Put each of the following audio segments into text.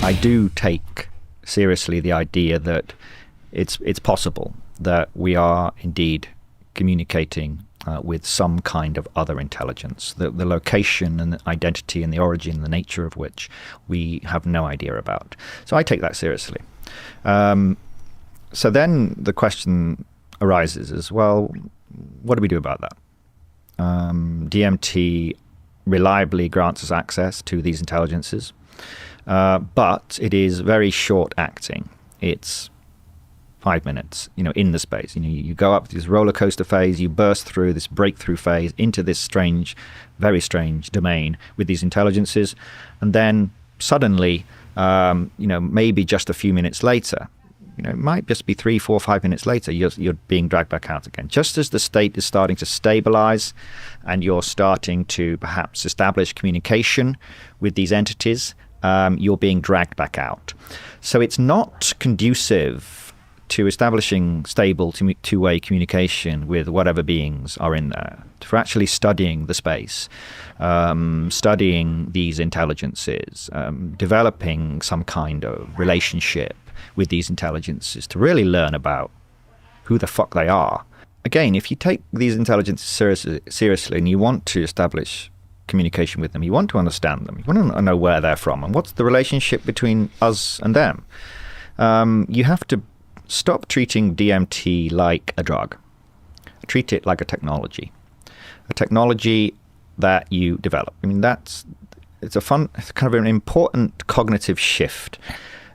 I do take seriously the idea that it's possible that we are indeed communicating with some kind of other intelligence, the location and the identity and the origin and the nature of which we have no idea about. So I take that seriously. So then the question arises as well, what do we do about that? DMT reliably grants us access to these intelligences, but it is very short acting. It's 5 minutes, in the space. You go up this roller coaster phase, you burst through this breakthrough phase into this strange, very strange domain with these intelligences, and then suddenly, maybe just a few minutes later, it might just be 3, 4, 5 minutes later, you're being dragged back out again. Just as the state is starting to stabilize and you're starting to perhaps establish communication with these entities, you're being dragged back out. So it's not conducive to establishing stable two-way communication with whatever beings are in there, for actually studying the space, studying these intelligences, developing some kind of relationship with these intelligences to really learn about who the fuck they are. Again, if you take these intelligences seriously and you want to establish communication with them, you want to understand them, you want to know where they're from and what's the relationship between us and them, you have to stop treating DMT like a drug. Treat it like a technology that you develop. It's kind of an important cognitive shift.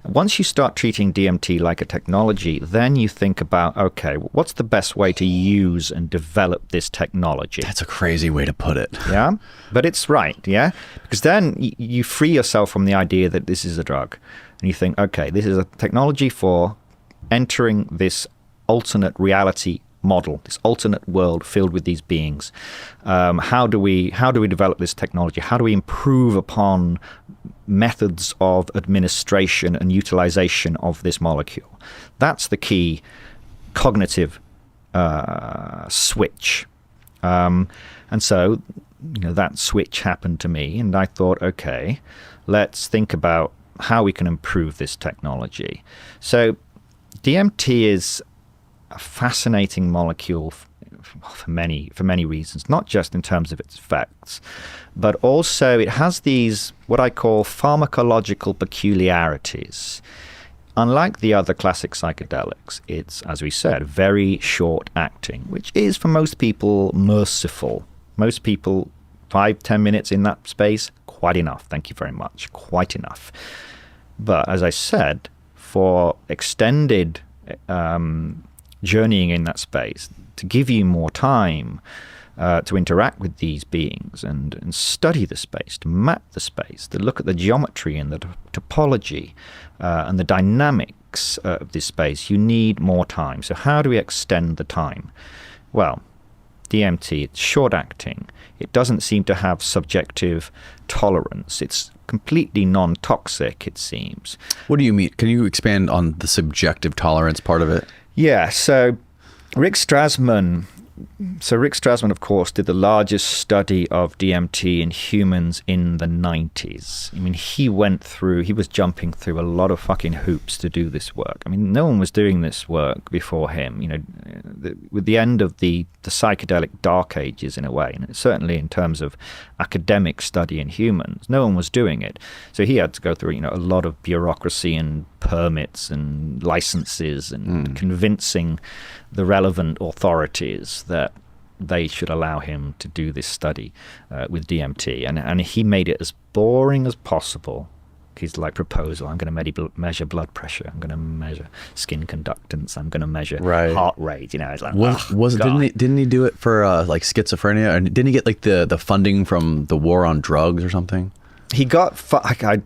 Once you start treating DMT like a technology, then you think about, okay, what's the best way to use and develop this technology? That's a crazy way to put it. Yeah, but it's right, yeah? Because then you free yourself from the idea that this is a drug. And you think, okay, this is a technology for entering this alternate reality model, this alternate world filled with these beings. How do we develop this technology? How do we improve upon methods of administration and utilization of this molecule? That's the key cognitive switch. And so, that switch happened to me, and I thought, okay, let's think about how we can improve this technology. So DMT is a fascinating molecule for many reasons, not just in terms of its effects, but also it has these what I call pharmacological peculiarities. Unlike the other classic psychedelics, it's, as we said, very short acting, which is for most people merciful. Most people, 5-10 minutes in that space, quite enough. Thank you very much. Quite enough. But as I said, for extended journeying in that space, to give you more time to interact with these beings and study the space, to map the space, to look at the geometry and the topology and the dynamics of this space, you need more time. So how do we extend the time? Well, DMT, it's short acting. It doesn't seem to have subjective tolerance. It's completely non-toxic, it seems. What do you mean? Can you expand on the subjective tolerance part of it? Yeah, so Rick Strassman, of course, did the largest study of DMT in humans in the 90s. He was jumping through a lot of fucking hoops to do this work. No one was doing this work before him. With the end of the psychedelic dark ages, in a way, and certainly in terms of academic study in humans, no one was doing it. So he had to go through, a lot of bureaucracy and permits and licenses and convincing the relevant authorities that they should allow him to do this study with DMT. And he made it as boring as possible. His proposal, I'm going to measure blood pressure, I'm going to measure skin conductance, I'm going to measure heart rate. It's like, didn't he do it for schizophrenia? And didn't he get the funding from the war on drugs or something? He got, I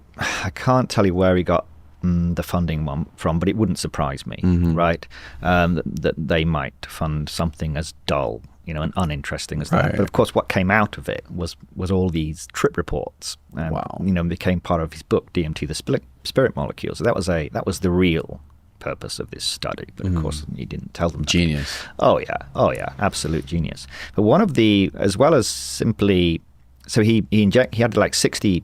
can't tell you where he got the funding from, but it wouldn't surprise me, right? That they might fund something as dull, and uninteresting as that. But of course, what came out of it was all these trip reports, and became part of his book, DMT, the Spirit Molecule. So that was the real purpose of this study. But of course, he didn't tell them that. Genius. Oh yeah, absolute genius. But one of the, as well as simply, so he had 60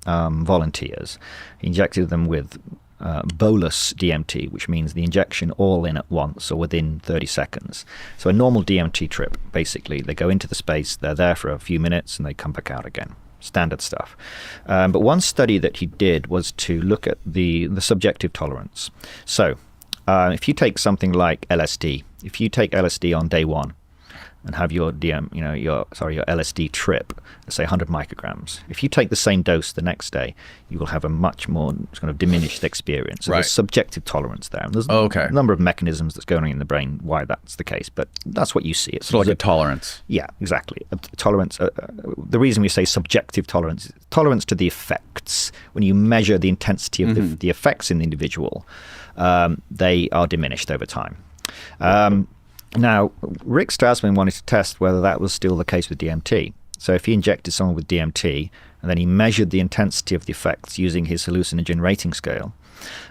volunteers. He injected them with bolus DMT, which means the injection all in at once or within 30 seconds. So a normal DMT trip, basically, they go into the space, they're there for a few minutes, and they come back out again. Standard stuff. But one study that he did was to look at the subjective tolerance. So if you take something like LSD, if you take LSD on day one and have your your LSD trip, let's say 100 micrograms. If you take the same dose the next day, you will have a much more kind of diminished experience. So Right. there's subjective tolerance there. And there's Okay. a number of mechanisms that's going on in the brain why that's the case, but that's what you see. It's So like a tolerance. yeah, exactly. Tolerance. The reason we say subjective tolerance is tolerance to the effects. When you measure the intensity of the effects in the individual, they are diminished over time. Now, Rick Strassman wanted to test whether that was still the case with DMT. So if he injected someone with DMT and then he measured the intensity of the effects using his hallucinogen rating scale,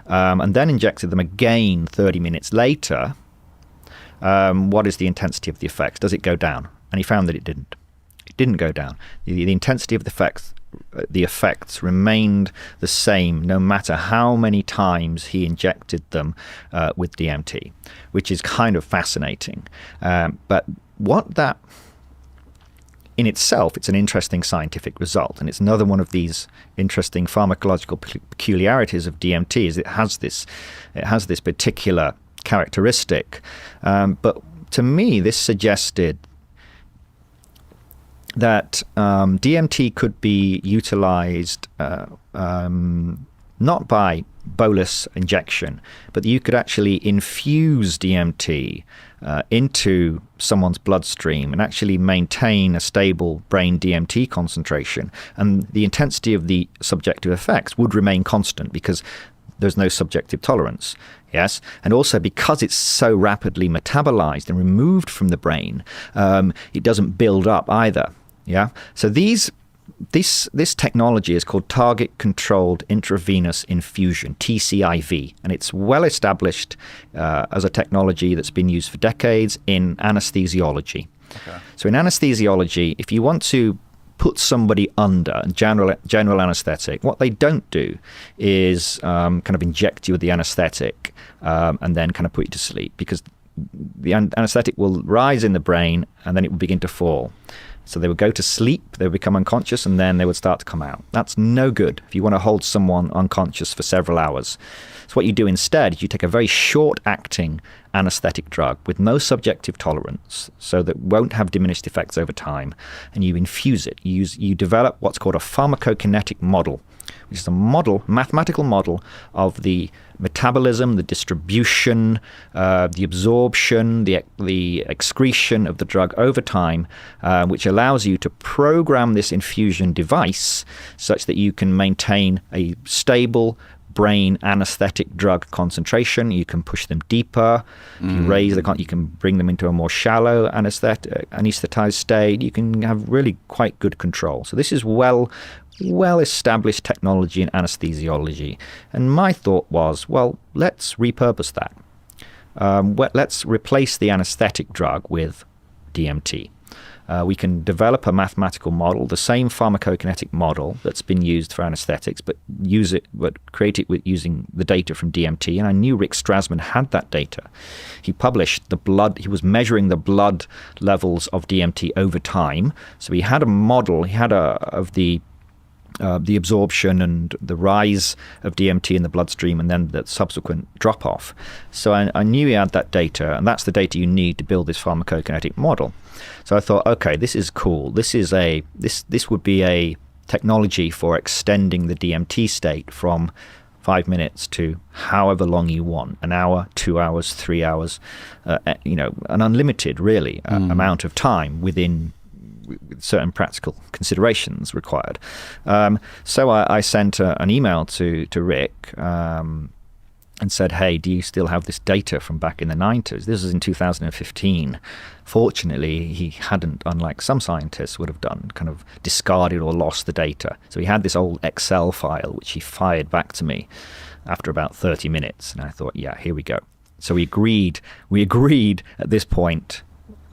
and then injected them again 30 minutes later, what is the intensity of the effects? Does it go down? And he found that it didn't. It didn't go down. The intensity of the effects remained the same no matter how many times he injected them with DMT, which is kind of fascinating. But what that in itself, it's an interesting scientific result, and it's another one of these interesting pharmacological peculiarities of DMT. Is it has this particular characteristic, but to me, this suggested that DMT could be utilized not by bolus injection, but you could actually infuse DMT into someone's bloodstream and actually maintain a stable brain DMT concentration. And the intensity of the subjective effects would remain constant because there's no subjective tolerance. Yes, and also because it's so rapidly metabolized and removed from the brain, it doesn't build up either. Yeah, so this technology is called target controlled intravenous infusion, TCIV, and it's well established as a technology that's been used for decades in anesthesiology. Okay. So in anesthesiology, if you want to put somebody under general anesthetic, what they don't do is kind of inject you with the anesthetic and then kind of put you to sleep, because the anesthetic will rise in the brain and then it will begin to fall. So they would go to sleep, they would become unconscious, and then they would start to come out. That's no good if you want to hold someone unconscious for several hours. So what you do instead is you take a very short-acting anesthetic drug with no subjective tolerance, so that won't have diminished effects over time, and you infuse it. You develop what's called a pharmacokinetic model, which is a mathematical model of the metabolism, the distribution, the absorption, the excretion of the drug over time, which allows you to program this infusion device such that you can maintain a stable brain anesthetic drug concentration. You can push them deeper. You can bring them into a more shallow anesthetized state. You can have really quite good control. So this is well-established technology in anesthesiology. And my thought was, well, let's repurpose that. Let's replace the anesthetic drug with DMT. We can develop a mathematical model, the same pharmacokinetic model that's been used for anesthetics, but create it with using the data from DMT. And I knew Rick Strassman had that data. He published he was measuring the blood levels of DMT over time. So he had a model, of the absorption and the rise of DMT in the bloodstream and then the subsequent drop-off. So I knew he had that data, and that's the data you need to build this pharmacokinetic model. So I thought, okay, this is cool. This would be a technology for extending the DMT state from 5 minutes to however long you want, an hour, 2 hours, 3 hours, an unlimited, really, amount of time within with certain practical considerations required. So I sent an email to Rick and said, hey, do you still have this data from back in the 90s? This was in 2015. Fortunately, he hadn't, unlike some scientists would have done, kind of discarded or lost the data. So he had this old Excel file, which he fired back to me after about 30 minutes. And I thought, yeah, here we go. So we agreed at this point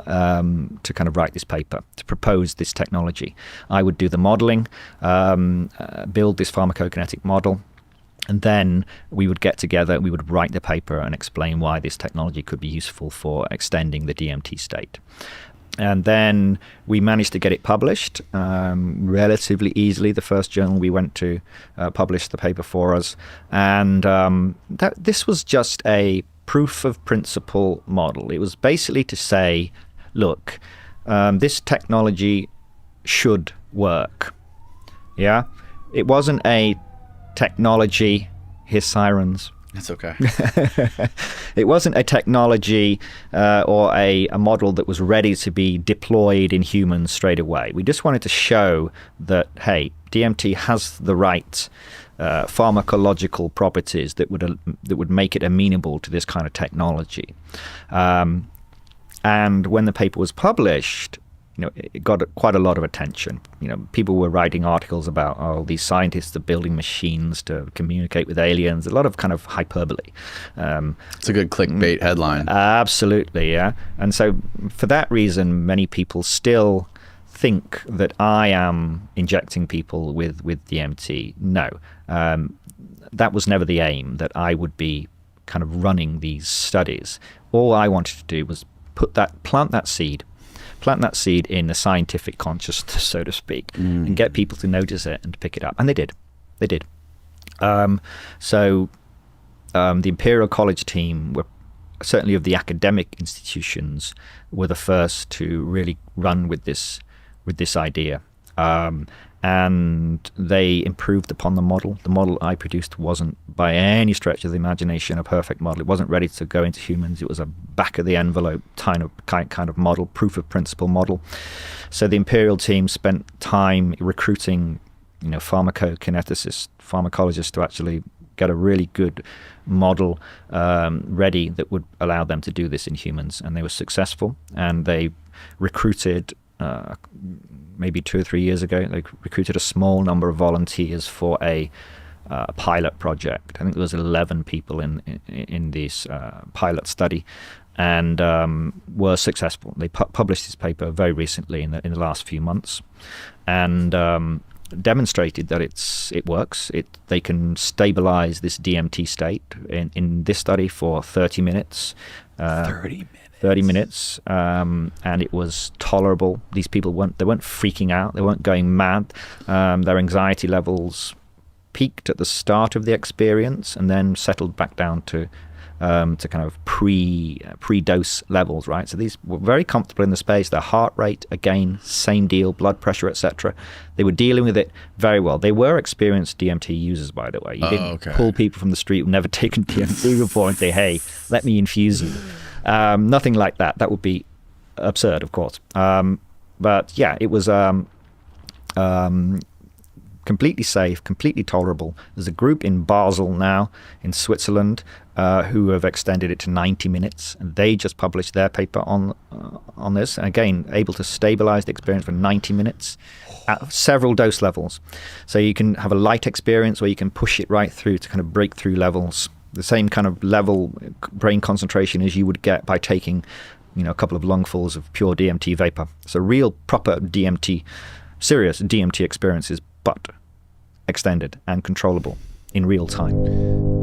to kind of write this paper, to propose this technology. I would do the modeling, build this pharmacokinetic model, and then we would get together, we would write the paper and explain why this technology could be useful for extending the DMT state. And then we managed to get it published relatively easily. The first journal we went to published the paper for us. And this was just a proof of principle model. It was basically to say, look, this technology should work. Yeah? It wasn't a technology, here's sirens. That's okay. It wasn't a technology or a model that was ready to be deployed in humans straight away. We just wanted to show that, hey, DMT has the right pharmacological properties that would make it amenable to this kind of technology. And when the paper was published, it got quite a lot of attention. People were writing articles about, oh, these scientists are building machines to communicate with aliens. A lot of kind of hyperbole. It's a good clickbait headline. Absolutely, yeah. And so for that reason, many people still think that I am injecting people with DMT. No, that was never the aim, that I would be kind of running these studies. All I wanted to do was plant that seed in the scientific consciousness, so to speak, and get people to notice it and to pick it up. And they did. So the Imperial College team were certainly of the academic institutions were the first to really run with this idea. And they improved upon the model. The model I produced wasn't by any stretch of the imagination a perfect model. It wasn't ready to go into humans. It was a back-of-the-envelope kind of model, proof of principle model. So the Imperial team spent time recruiting, pharmacokineticists, pharmacologists to actually get a really good model ready that would allow them to do this in humans. And they were successful, and they recruited maybe 2 or 3 years ago, they recruited a small number of volunteers for a pilot project. I think there was 11 people in this pilot study, and were successful. They published this paper very recently in the last few months, and demonstrated that it works. They can stabilize this DMT state in this study for 30 minutes. 30 minutes, and it was tolerable. These people weren't freaking out. They weren't going mad. Their anxiety levels peaked at the start of the experience and then settled back down to kind of pre-dose levels, right? So these were very comfortable in the space. Their heart rate, again, same deal, blood pressure, etc. They were dealing with it very well. They were experienced DMT users, by the way. You didn't pull people from the street who've never taken DMT before and say, hey, let me infuse you. Nothing like that. That would be absurd, of course. But yeah, it was completely safe, completely tolerable. There's a group in Basel now, in Switzerland, who have extended it to 90 minutes. And they just published their paper on this. And again, able to stabilize the experience for 90 minutes at several dose levels. So you can have a light experience, or you can push it right through to kind of breakthrough levels. The same kind of level brain concentration as you would get by taking, a couple of lungfuls of pure DMT vapor. So real proper DMT, serious DMT experiences, but extended and controllable in real time.